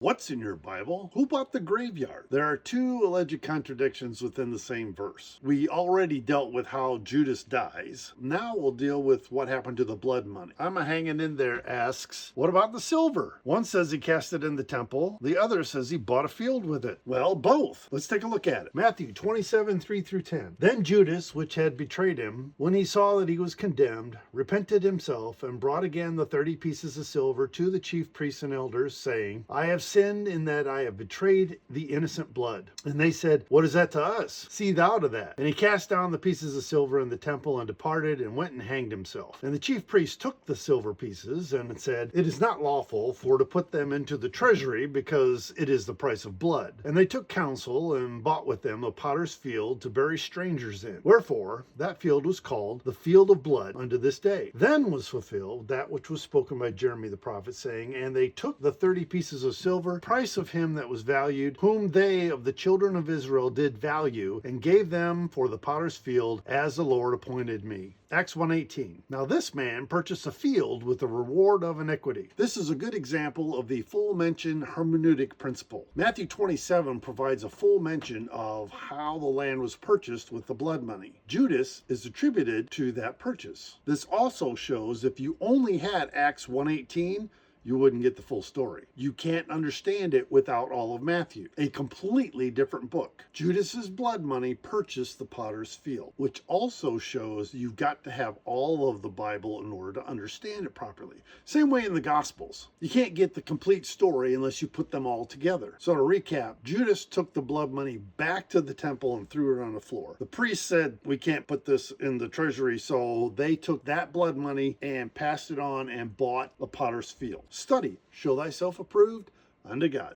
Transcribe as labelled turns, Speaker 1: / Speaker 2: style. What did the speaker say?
Speaker 1: What's in your Bible? Who bought the graveyard? There are two alleged contradictions within the same verse. We already dealt with how Judas dies. Now we'll deal with what happened to the blood money. Emma hanging in there asks, what about the silver? One says he cast it in the temple. The other says he bought a field with it. Well, both. Let's take a look at it. Matthew 27, 3 through 10. Then Judas, which had betrayed him, when he saw that he was condemned, repented himself and brought again the 30 pieces of silver to the chief priests and elders, saying, I have sinned in that I have betrayed the innocent blood. And they said, what is that to us? See thou to that. And he cast down the pieces of silver in the temple and departed and went and hanged himself. And the chief priest took the silver pieces and said, it is not lawful for to put them into the treasury, because it is the price of blood. And they took counsel and bought with them a potter's field to bury strangers in. Wherefore that field was called the field of blood unto this day. Then was fulfilled that which was spoken by Jeremy the prophet, saying, and they took the 30 pieces of silver, price of him that was valued, whom they of the children of Israel did value, and gave them for the potter's field, as the Lord appointed me. Acts 1:18. Now this man purchased a field with the reward of iniquity. This is a good example of the full mention hermeneutic principle. Matthew 27 provides a full mention of how the land was purchased with the blood money. Judas is attributed to that purchase. This also shows if you only had Acts 1:18, you wouldn't get the full story. You can't understand it without all of Matthew, a completely different book. Judas's blood money purchased the potter's field, which also shows you've got to have all of the Bible in order to understand it properly. Same way in the Gospels. You can't get the complete story unless you put them all together. So to recap, Judas took the blood money back to the temple and threw it on the floor. The priest said, we can't put this in the treasury, so they took that blood money and passed it on and bought the potter's field. Study, show thyself approved unto God.